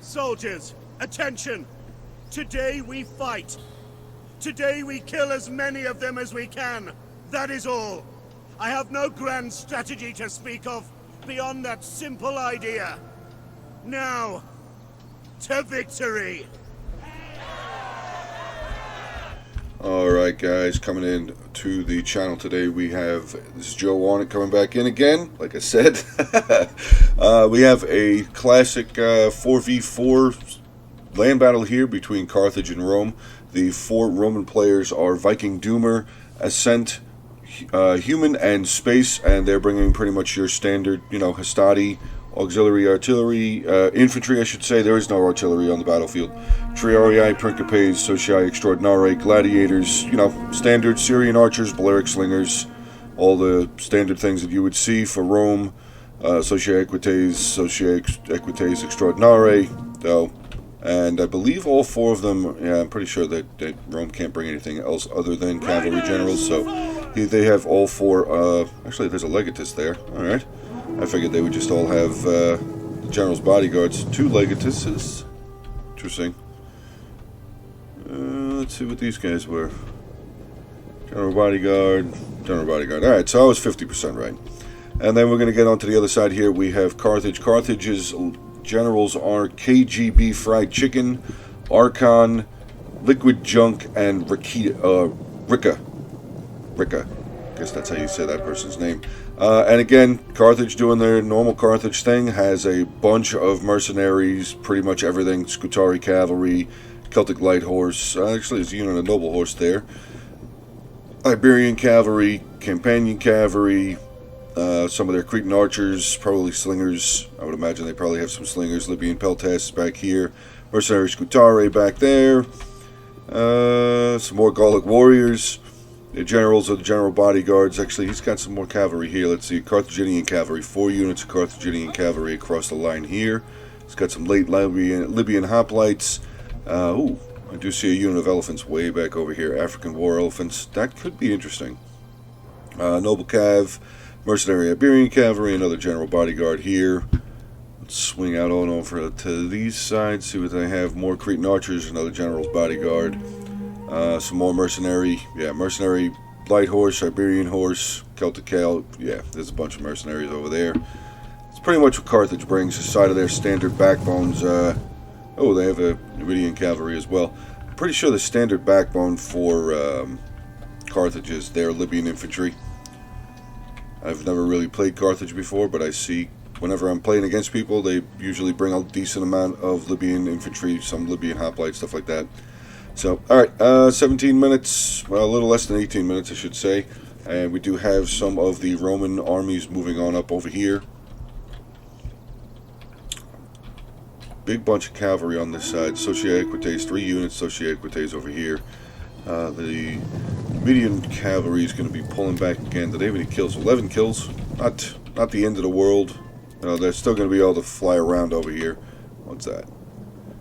Soldiers, attention! Today we fight. Today we kill as many of them as we can. That is all. I have no grand strategy to speak of beyond that simple idea. Now, to victory! Alright guys, coming in to the channel today we have, this is Joe on it coming back in again, like I said. We have a classic 4v4 land battle here between Carthage and Rome. The four Roman players are Viking Doomer, Ascent, Human, and Space, and they're bringing pretty much your standard, you know, Hastati, auxiliary artillery, infantry I should say. There is no artillery on the battlefield. Triarii, Principes, Socii Extraordinare, Gladiators, you know, standard Syrian archers, Balearic slingers, all the standard things that you would see for Rome. Socii Equites Extraordinare, though. And I believe all four of them, yeah, I'm pretty sure that Rome can't bring anything else other than cavalry generals, so they have all four, actually there's a legatus there, alright. I figured they would just all have the general's bodyguards. Two legatuses. Interesting. Let's see what these guys were. General bodyguard, general bodyguard. Alright, so I was 50% right. And then we're going to get on to the other side here. We have Carthage. Carthage's generals are KGB Fried Chicken, Archon, Liquid Junk, and Ricca. I guess that's how you say that person's name. And again, Carthage doing their normal Carthage thing, has a bunch of mercenaries, pretty much everything, Scutari cavalry, Celtic light horse, actually there's a unit of noble horse there, Iberian cavalry, Campanian cavalry, some of their Cretan archers, probably slingers. I would imagine they probably have some slingers. Libyan peltasts back here, mercenary Scutari back there, some more Gallic warriors. The generals are the general bodyguards. Actually, he's got some more cavalry here. Let's see, Carthaginian cavalry, 4 units of Carthaginian cavalry across the line here. He's got some late Libyan hoplites. Ooh, I do see a unit of elephants way back over here, African war elephants. That could be interesting. Noble cav, mercenary Iberian cavalry, another general bodyguard here. Let's swing out on over to these sides, see what they have. More Cretan archers, another general's bodyguard. Some more mercenary, yeah, mercenary light horse, Iberian horse, Celtic cal, yeah, there's a bunch of mercenaries over there. It's pretty much what Carthage brings, aside of their standard backbones. Oh, they have a Numidian cavalry as well. I'm pretty sure the standard backbone for Carthage is their Libyan infantry. I've never really played Carthage before, but I see whenever I'm playing against people, they usually bring a decent amount of Libyan infantry, some Libyan hoplites, stuff like that. So, alright, 17 minutes, well, a little less than 18 minutes, I should say. And we do have some of the Roman armies moving on up over here. Big bunch of cavalry on this side. Socii Equites, 3 units, Socii Equites over here. The median cavalry is going to be pulling back again. Do they have any kills? 11 kills. Not the end of the world. They're still going to be able to fly around over here. What's that?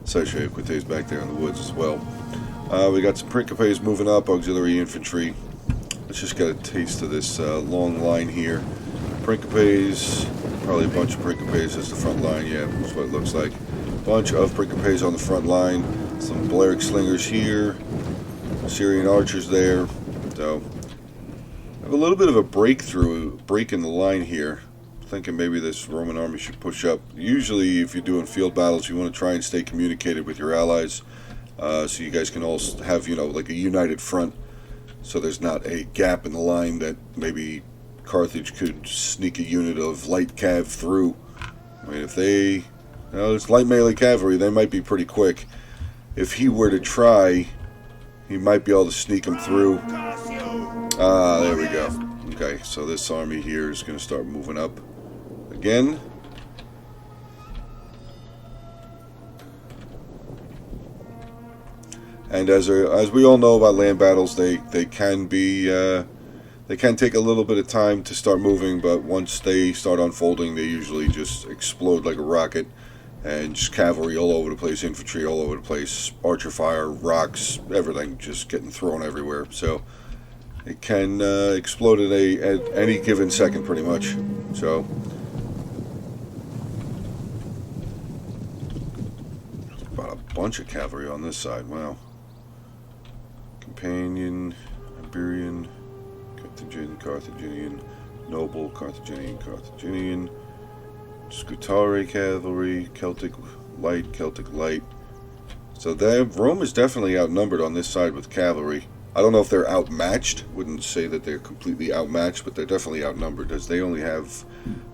Socii Equites back there in the woods as well. We got some Principes moving up, auxiliary infantry. Let's just get a taste of this long line here. Principes, probably a bunch of Principes as the front line. Yeah, that's what it looks like. Bunch of Principes on the front line. Some Balearic slingers here. Syrian archers there. So, I have a little bit of a break in the line here. Thinking maybe this Roman army should push up. Usually, if you're doing field battles, you want to try and stay communicated with your allies. So you guys can all have, you know, like a united front, so there's not a gap in the line that maybe Carthage could sneak a unit of light cav through. I mean, if they, you know, it's light melee cavalry, they might be pretty quick. If he were to try, he might be able to sneak them through. There we go. Okay, so this army here is going to start moving up again. And as we all know about land battles, they can be they can take a little bit of time to start moving, but once they start unfolding, they usually just explode like a rocket, and just cavalry all over the place, infantry all over the place, archer fire, rocks, everything just getting thrown everywhere. So it can explode at any given second, pretty much. So Brought a bunch of cavalry on this side. Wow. Companion, Iberian, Carthaginian, Noble, Carthaginian, Scutari cavalry, Celtic light. So Rome is definitely outnumbered on this side with cavalry. I don't know if they're outmatched. Wouldn't say that they're completely outmatched, but they're definitely outnumbered, as they only have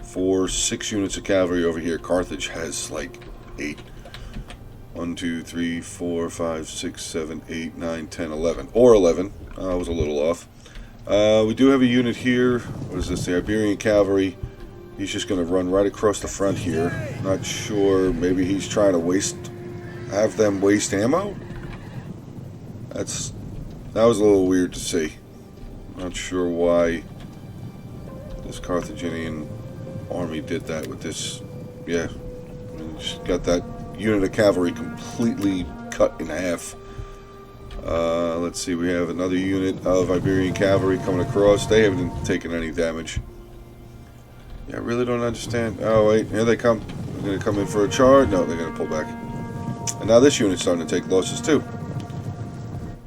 6 units of cavalry over here. Carthage has like 8. 1, 2, 3, 4, 5, 6, 7, 8, 9, 10, 11. Or 11. I was a little off. We do have a unit here. What is this? The Iberian cavalry. He's just going to run right across the front here. Not sure. Maybe he's trying to have them waste ammo? That was a little weird to see. Not sure why this Carthaginian army did that with this. Yeah. Just got that unit of cavalry completely cut in half. Let's see, we have another unit of Iberian cavalry coming across. They haven't taken any damage. Yeah, I really don't understand. Oh wait, here they come. They're going to come in for a charge. No, they're going to pull back. And now this unit's starting to take losses too.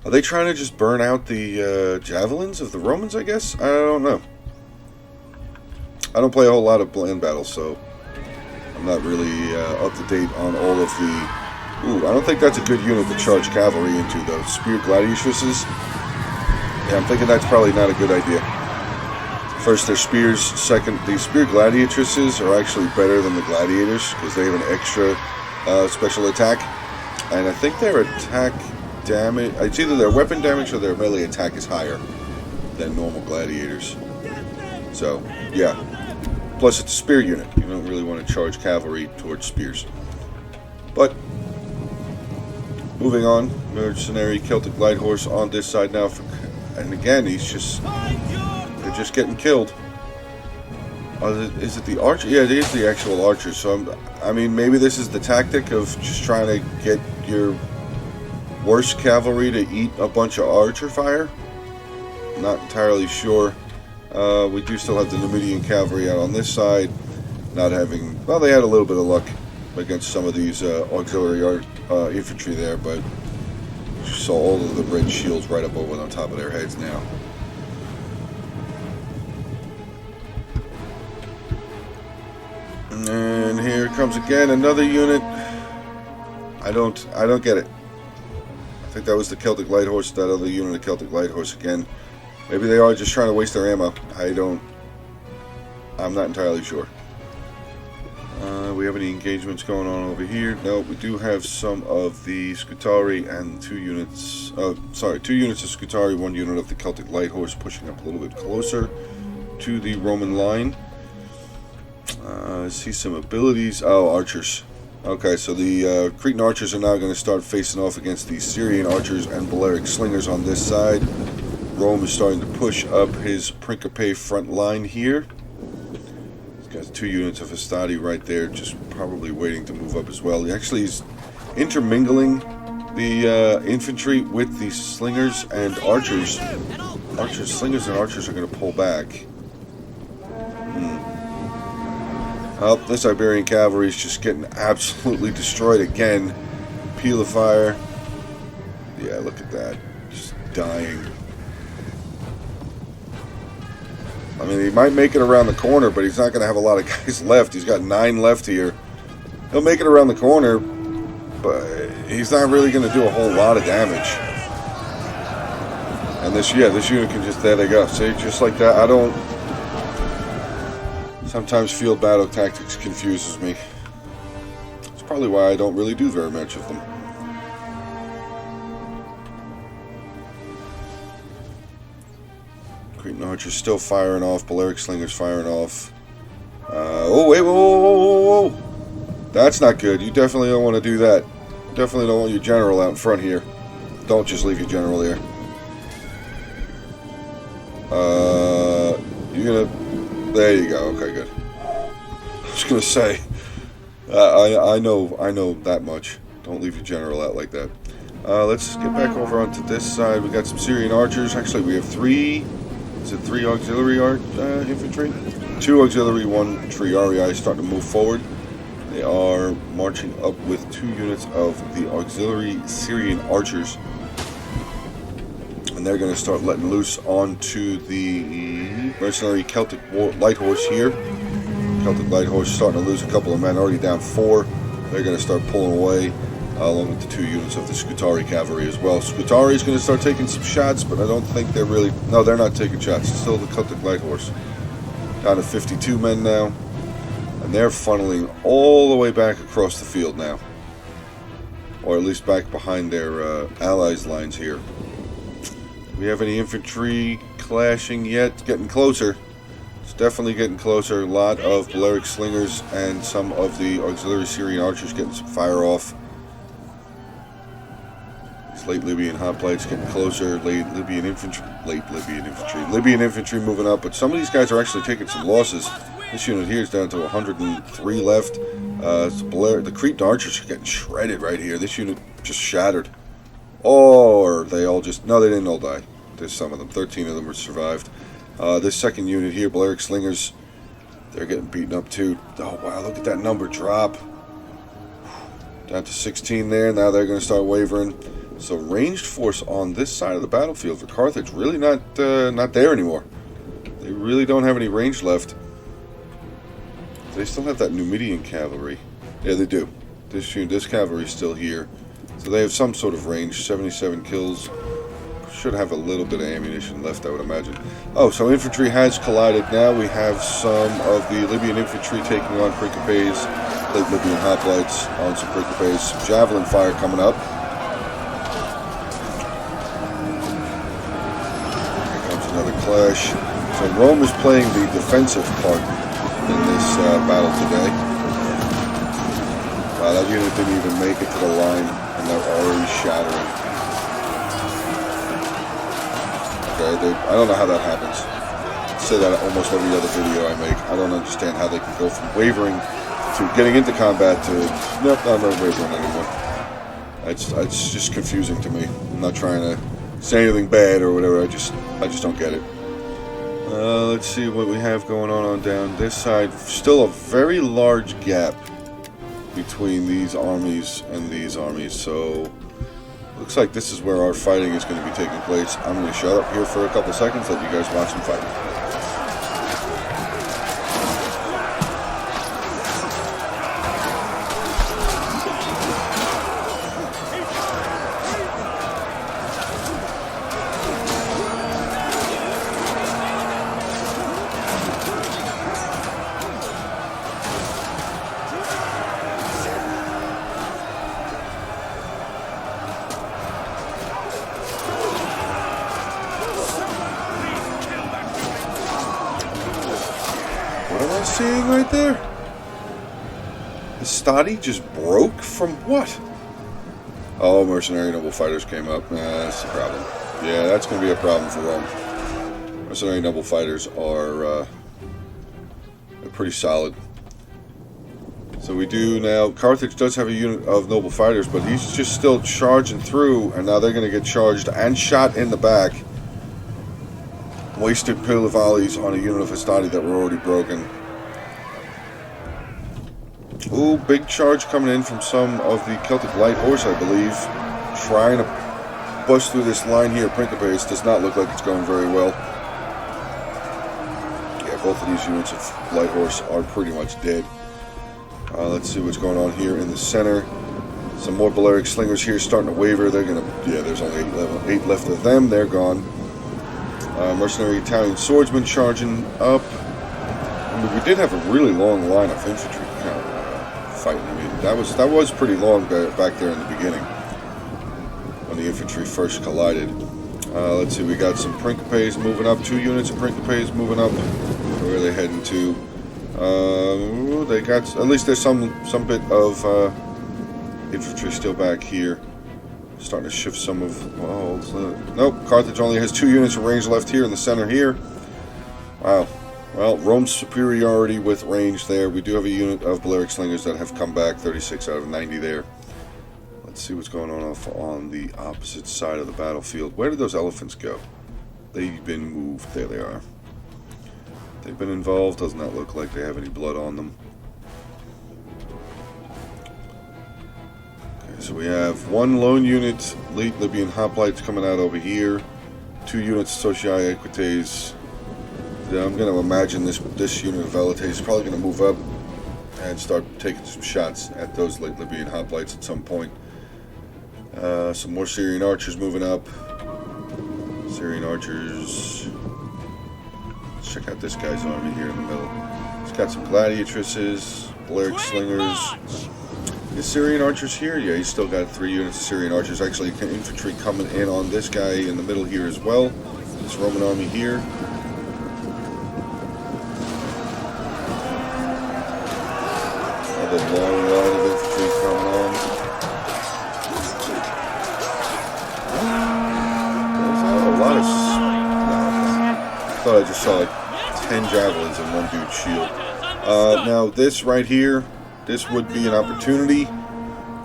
Are they trying to just burn out the javelins of the Romans, I guess? I don't know. I don't play a whole lot of land battles, so I'm not really up to date on all of the... Ooh, I don't think that's a good unit to charge cavalry into, though. Spear gladiatresses? Yeah, I'm thinking that's probably not a good idea. First, their spears. Second, the spear gladiatresses are actually better than the gladiators, because they have an extra special attack. And I think their attack damage... It's either their weapon damage or their melee attack is higher than normal gladiators. So, yeah. Plus, it's a spear unit. You don't really want to charge cavalry towards spears. But... moving on, mercenary Celtic light horse on this side now, and again they're just getting killed. Is it the archer? Yeah, it is the actual archers. So I mean, maybe this is the tactic of just trying to get your worst cavalry to eat a bunch of archer fire. Not entirely sure. We do still have the Numidian cavalry out on this side, not having. Well, they had a little bit of luck against some of these auxiliary infantry there, but you saw all of the red shields right up over on top of their heads now. And here comes again another unit. I don't get it. I think that was the Celtic light horse, that other unit of Celtic light horse again. Maybe they are just trying to waste their ammo. I'm not entirely sure. We have any engagements going on over here? No, we do have some of the Scutari and 2 units of Scutari, 1 unit of the Celtic light horse pushing up a little bit closer to the Roman line. I see some abilities. Oh, archers. Okay, so the Cretan archers are now going to start facing off against the Syrian archers and Balearic slingers on this side. Rome is starting to push up his Principe front line here. Got 2 units of Hastati right there, just probably waiting to move up as well. He's intermingling the infantry with the slingers and archers. Slingers and archers are going to pull back. Oh, this Iberian cavalry is just getting absolutely destroyed again. Peal of fire. Yeah, look at that. Just dying. I mean, he might make it around the corner, but he's not going to have a lot of guys left. He's got 9 left here. He'll make it around the corner, but he's not really going to do a whole lot of damage. And this unit can just, there they go. See, just like that. Sometimes field battle tactics confuses me. That's probably why I don't really do very much of them. Cretan archers still firing off. Balearic slingers firing off. Oh, wait, whoa. That's not good. You definitely don't want to do that. Definitely don't want your general out in front here. Don't just leave your general there. You're gonna... There you go. Okay, good. I was gonna say... I know that much. Don't leave your general out like that. Let's get back over onto this side. We got some Syrian archers. Actually, we have 3... Is it 3 auxiliary infantry? 2 auxiliary, 1 triarii starting to move forward. They are marching up with 2 units of the auxiliary Syrian archers. And they're going to start letting loose onto the mercenary Celtic light horse here. Celtic light horse starting to lose a couple of men, already down 4. They're going to start pulling away, along with the 2 units of the Scutari cavalry as well. Scutari is going to start taking some shots, but I don't think they're really... No, they're not taking shots. It's still the Celtic light horse. Down to 52 men now. And they're funneling all the way back across the field now. Or at least back behind their allies' lines here. Do we have any infantry clashing yet? Getting closer. It's definitely getting closer. A lot of Balearic slingers and some of the auxiliary Syrian archers getting some fire off. These late Libyan hoplites getting closer. Libyan infantry moving up. But some of these guys are actually taking some losses. This unit here is down to 103 left. The Cretan archers are getting shredded right here. This unit just shattered. Or they all just... No, they didn't all die. There's some of them. 13 of them were survived. This second unit here, Balearic slingers, they're getting beaten up too. Oh, wow, look at that number drop. Down to 16 there. Now they're going to start wavering. So ranged force on this side of the battlefield for Carthage really not there anymore. They really don't have any range left. They still have that Numidian cavalry. Yeah, they do. This cavalry is still here. So they have some sort of range. 77 kills. Should have a little bit of ammunition left, I would imagine. Oh, so infantry has collided. Now we have some of the Libyan infantry taking on Principes. Late Libyan hoplites on some Principes. Some javelin fire coming up. Here comes another clash. So Rome is playing the defensive part in this battle today. Wow, that unit didn't even make it to the line, and they're already shattering. Okay, I don't know how that happens. I say that almost every other video I make. I don't understand how they can go from wavering to getting into combat to, nope, I'm not wavering anymore. It's just confusing to me. I'm not trying to say anything bad or whatever. I just don't get it. Let's see what we have going on down this side. Still a very large gap between these armies and these armies. So looks like this is where our fighting is going to be taking place. I'm going to shut up here for a couple seconds, let you guys watch some fighting. Seeing right there? The Stadi just broke from what? Oh, mercenary noble fighters came up. That's the problem. Yeah, that's going to be a problem for Rome. Mercenary noble fighters are they're pretty solid. So we do now. Carthage does have a unit of noble fighters, but he's just still charging through, and now they're going to get charged and shot in the back. Wasted pillar volleys on a unit of Hastati that were already broken. Ooh, big charge coming in from some of the Celtic light horse, I believe. Trying to bust through this line here. Principes does not look like it's going very well. Yeah, both of these units of light horse are pretty much dead. Let's see what's going on here in the center. Some more Balearic slingers here starting to waver. They're going to... Yeah, there's only 8 left of them. They're gone. Mercenary Italian swordsmen charging up. I mean, we did have a really long line of infantry fighting. I mean, that was pretty long back there in the beginning when the infantry first collided. Let's see, we got some Principes moving up. 2 units of Principes moving up. Where are they heading to? They got, at least there's some bit of infantry still back here. Starting to shift some of... Well, nope, Carthage only has 2 units of range left here in the center here. Wow. Well, Rome's superiority with range there. We do have a unit of Balearic slingers that have come back, 36 out of 90 there. Let's see what's going on off on the opposite side of the battlefield. Where did those elephants go? They've been moved. There they are. They've been involved. Does not look like they have any blood on them. So we have one lone unit, late Libyan hoplites coming out over here. 2 units Socii Equites. I'm going to imagine this unit of Velites is probably going to move up and start taking some shots at those late Libyan hoplites at some point. Some more Syrian archers moving up. Syrian archers. Let's check out this guy's army here in the middle. He's got some gladiatresses, Balearic slingers. Is Syrian archers here? Yeah, he's still got 3 units of Syrian archers. Actually, infantry coming in on this guy in the middle here as well. This Roman army here. Another long line of infantry coming on. There's a lot of... No, I thought I just saw like 10 javelins in one dude's shield. Now this right here, this would be an opportunity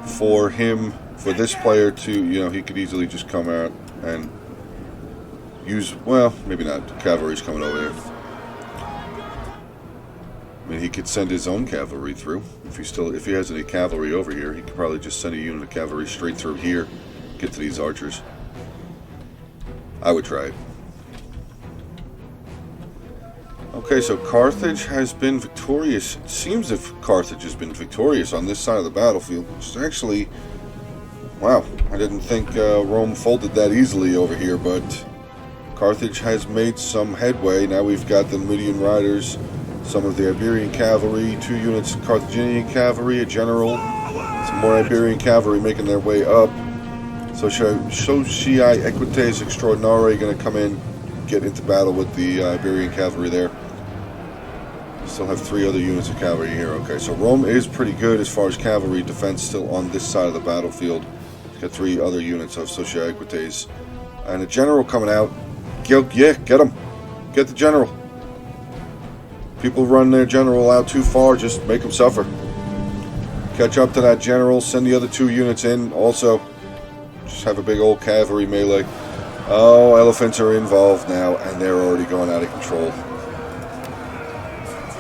for him, for this player to, you know, he could easily just come out and use, well, maybe not, cavalry's coming over there. I mean, he could send his own cavalry through. If he has any cavalry over here, he could probably just send a unit of cavalry straight through here, get to these archers. I would try it. Okay, so Carthage has been victorious. It seems if Carthage has been victorious on this side of the battlefield, which is actually, wow, I didn't think Rome folded that easily over here, but Carthage has made some headway. Now we've got the Numidian riders, some of the Iberian cavalry, 2 units of Carthaginian cavalry, a general, some more Iberian cavalry making their way up. Socii Equites Extraordinari going to come in, get into battle with the Iberian cavalry there. Still have 3 other units of cavalry here. Okay, so Rome is pretty good as far as cavalry defense still on this side of the battlefield. It's got 3 other units of Socii Equites. And a general coming out. Yeah, get him. Get the general. People run their general out too far, just make them suffer. Catch up to that general, send the other 2 units in also. Just have a big old cavalry melee. Oh, elephants are involved now, and they're already going out of control.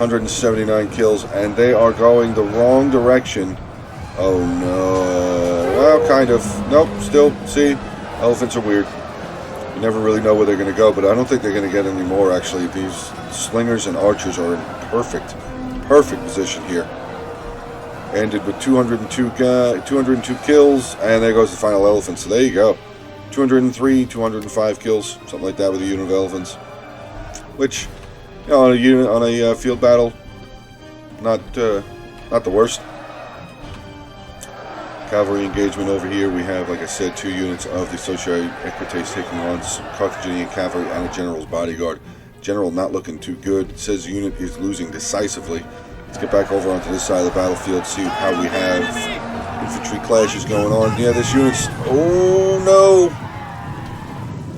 179 kills, and they are going the wrong direction. Oh no. Well, kind of. Nope, still, see, elephants are weird. You never really know where they're going to go, but I don't think they're going to get any more, actually. These slingers and archers are in perfect position here. Ended with 202 kills, and there goes the final elephant. So there you go. 203, 205 kills, something like that with a unit of elephants. Which, you know, on a field battle, not the worst. Cavalry engagement over here. We have, like I said, 2 units of the Socii Equites taking on Carthaginian cavalry and a general's bodyguard. General not looking too good. It says the unit is losing decisively. Let's get back over onto this side of the battlefield, see how we have infantry clashes going on. Yeah, this unit's... Oh, no!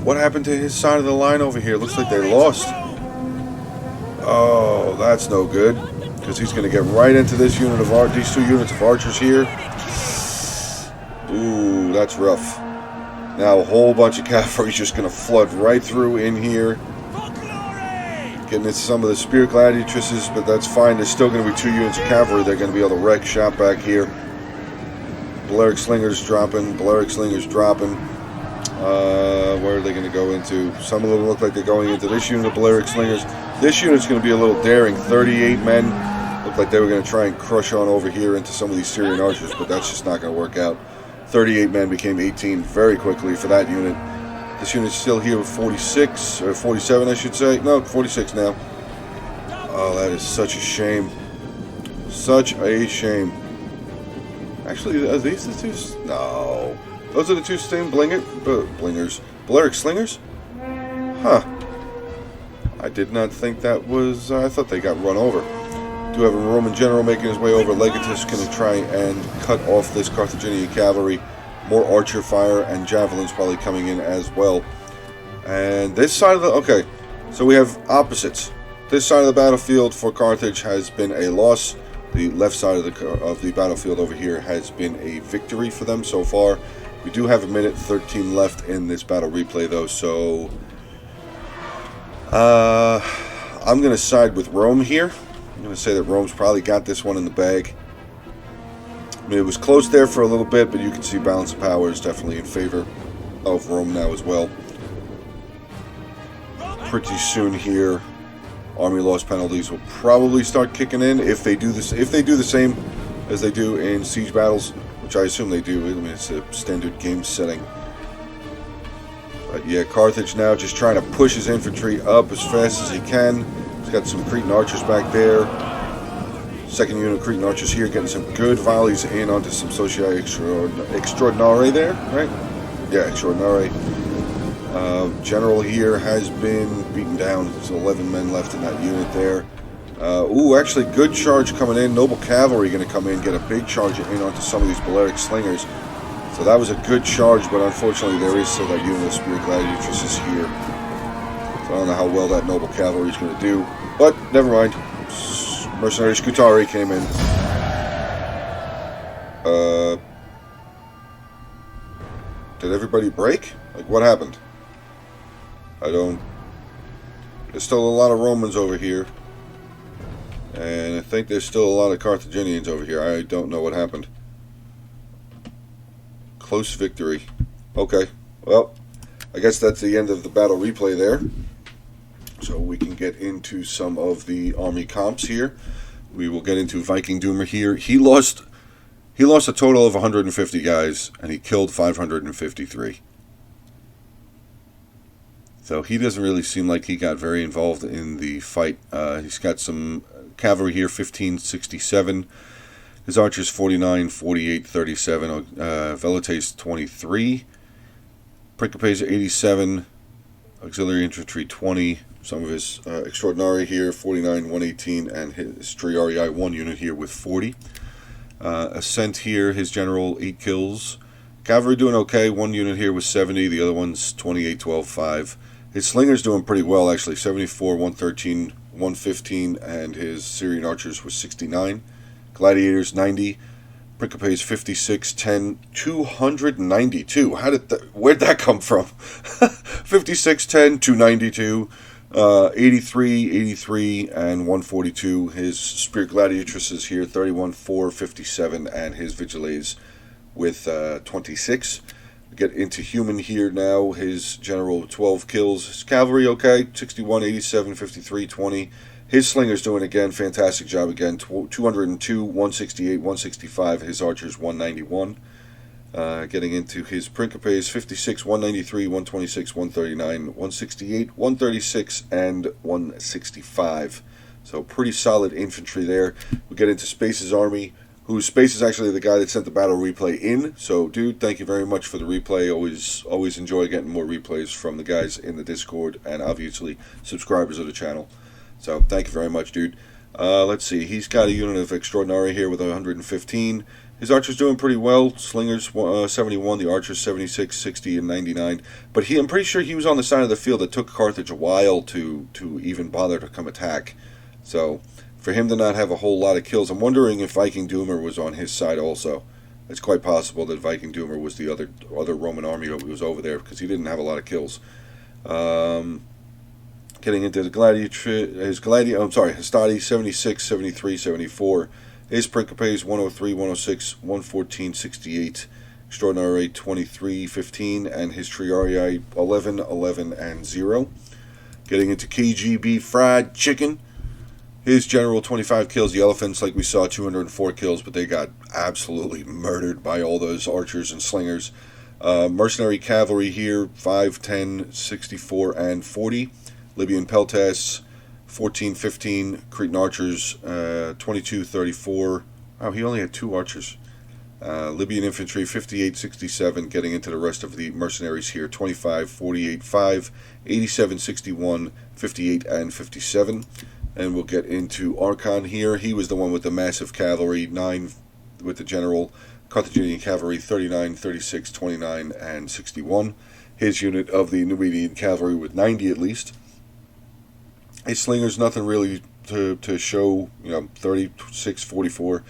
What happened to his side of the line over here? Looks like they lost. Oh, that's no good. Because he's going to get right into this unit of these 2 units of archers here. Ooh, that's rough. Now a whole bunch of cavalry is just going to flood right through in here. Getting into some of the spear gladiatresses, but that's fine. There's still going to be 2 units of cavalry. They're going to be able to wreck shop back here. Balearic slingers dropping. Where are they going to go into? Some of them look like they're going into this unit of Balearic slingers. This unit's going to be a little daring. 38 men. Looked like they were going to try and crush on over here into some of these Syrian archers, but that's just not going to work out. 38 men became 18 very quickly for that unit. This unit's still here with 46, or 47 I should say. No, 46 now. Oh, that is such a shame. Such a shame. Actually, are these the 2? No. Those are the 2 same blingers. Balearic slingers? Huh. I did not think that was... I thought they got run over. Do have a Roman general making his way over. Legatus going to try and cut off this Carthaginian cavalry. More archer fire and javelins probably coming in as well. And this side of the... Okay, so we have opposites. This side of the battlefield for Carthage has been a loss. The left side of the battlefield over here has been a victory for them so far. We do have 1:13 left in this battle replay, though, so... I'm going to side with Rome here. I'm going to say that Rome's probably got this one in the bag. I mean, it was close there for a little bit, but you can see balance of power is definitely in favor of Rome now as well. Pretty soon here, army loss penalties will probably start kicking in if they do this. If they do the same as they do in siege battles, which I assume they do. I mean, it's a standard game setting. But yeah, Carthage now just trying to push his infantry up as fast as he can. He's got some Cretan archers back there. Second unit of Cretan archers here getting some good volleys in onto some Socii Extraordinari there, right? Yeah, Extraordinari. General here has been beaten down. There's 11 men left in that unit there. Ooh, actually good charge coming in. Noble cavalry going to come in, get a big charge in onto some of these Balearic slingers. So that was a good charge, but unfortunately there is still that unit of Spear Gladiatresses here. So I don't know how well that Noble cavalry is going to do, but never mind. Mercenary Scutari came in. Did everybody break? Like, what happened? There's still a lot of Romans over here. And I think there's still a lot of Carthaginians over here. I don't know what happened. Close victory. Okay. Well, I guess that's the end of the battle replay there. So we can get into some of the army comps here. We will get into Viking Doomer here. He lost a total of 150 guys, and he killed 553. So he doesn't really seem like he got very involved in the fight. He's got some cavalry here, 1567. His archers, 49, 48, 37. Velites, 23. Principes, 87. Auxiliary infantry, 20. Some of his Extraordinari here, 49, 118. And his Triarii, 1 unit here with 40. Ascent here, his general, 8 kills. Cavalry doing okay. 1 unit here with 70. The other one's 28, 12, 5. His Slinger's doing pretty well, actually. 74, 113, 115. And his Syrian archers was 69. Gladiators, 90. Principes, 56, 10, 292. Where'd that come from? 56, 10, 292. 83, 83, and 142. His Spear Gladiatresses here, 31, 4, 57, and his Vigiles with 26. We get into human here now. His general, 12 kills. His cavalry, okay, 61, 87, 53, 20. His Slinger's doing, again, fantastic job again, 202, 168, 165. His archers, 191. Getting into his Principes, 56, 193, 126, 139, 168, 136, and 165. So pretty solid infantry there. We get into Space's army, whose Space is actually the guy that sent the battle replay in. So, dude, thank you very much for the replay. Always enjoy getting more replays from the guys in the Discord and obviously subscribers of the channel. So, thank you very much, dude. Let's see. He's got a unit of Extraordinary here with 115. His archers doing pretty well. Slingers 71, the archers 76, 60, and 99. But I'm pretty sure he was on the side of the field that took Carthage a while to even bother to come attack. So for him to not have a whole lot of kills, I'm wondering if Viking Doomer was on his side also. It's quite possible that Viking Doomer was the other Roman army that was over there because he didn't have a lot of kills. Getting into the Hastati 76, 73, 74. His Principes 103, 106, 114, 68. Extraordinary 23, 15, and his Triarii 11, 11, and 0. Getting into KGB Fried Chicken. His general 25 kills. The Elephants, like we saw, 204 kills, but they got absolutely murdered by all those archers and slingers. Mercenary Cavalry here, 5, 10, 64, and 40. Libyan Peltas, 14, 15, Cretan archers, 22, 34. Oh, he only had 2 archers. Libyan infantry, 58, 67, getting into the rest of the mercenaries here, 25, 48, 5, 87, 61, 58, and 57. And we'll get into Archon here. He was the one with the massive cavalry, 9 with the general. Carthaginian cavalry, 39, 36, 29, and 61. His unit of the Numidian cavalry with 90 at least. His slingers, nothing really to show, 36, 44.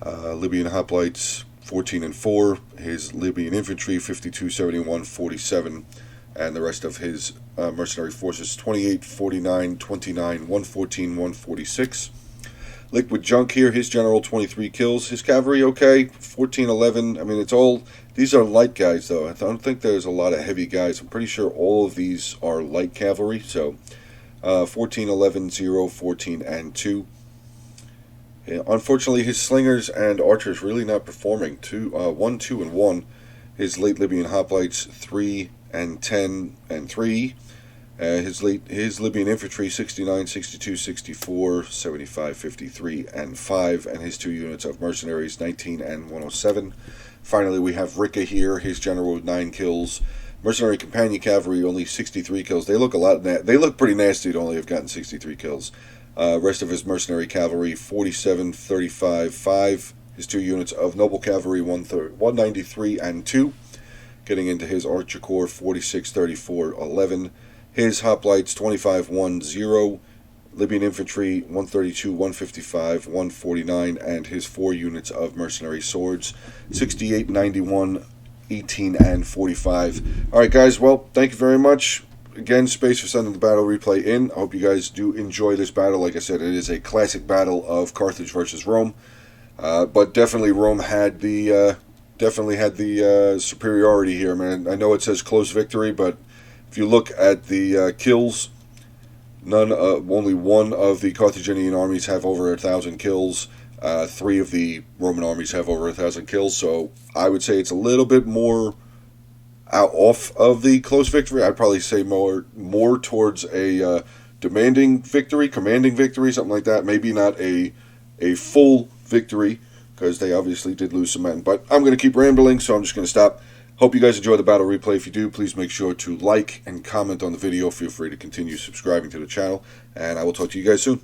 Libyan hoplites, 14 and 4. His Libyan infantry, 52, 71, 47. And the rest of his mercenary forces, 28, 49, 29, 114, 146. Liquid Junk here, his general 23 kills. His cavalry okay, 14, 11. I mean, it's all, these are light guys though. I don't think there's a lot of heavy guys. I'm pretty sure all of these are light cavalry. So 14, 11, 0, 14, and 2. Yeah, unfortunately, his slingers and archers really not performing. 1, 2, and 1. His late Libyan hoplites 3 and 10 and 3. His Libyan infantry 69, 62, 64, 75, 53, and 5, and his 2 units of mercenaries 19 and 107. Finally, we have Ricca here, his general with 9 kills. Mercenary companion cavalry only 63 kills. They look they look pretty nasty to only have gotten 63 kills. Rest of his mercenary cavalry 47, 35, 5. His 2 units of noble cavalry 193 and 2. Getting into his archer corps 46, 34, 11. His hoplites 25, 1, 0. Libyan infantry 132, 155, 149, and his 4 units of mercenary swords 68, 91, 18, and 45. Alright guys, well, thank you very much. Again, space for sending the battle replay in. I hope you guys do enjoy this battle. Like I said, it is a classic battle of Carthage versus Rome. But definitely Rome had the superiority here. I mean, I know it says close victory, but if you look at the kills, only one of the Carthaginian armies have over 1,000 kills. 3 of the Roman armies have over 1,000 kills. So I would say it's a little bit more off of the close victory. I'd probably say more towards a commanding victory, something like that. Maybe not a full victory, because they obviously did lose some men. But I'm going to keep rambling, so I'm just going to stop. Hope you guys enjoy the battle replay. If you do, please make sure to like and comment on the video. Feel free to continue subscribing to the channel, and I will talk to you guys soon.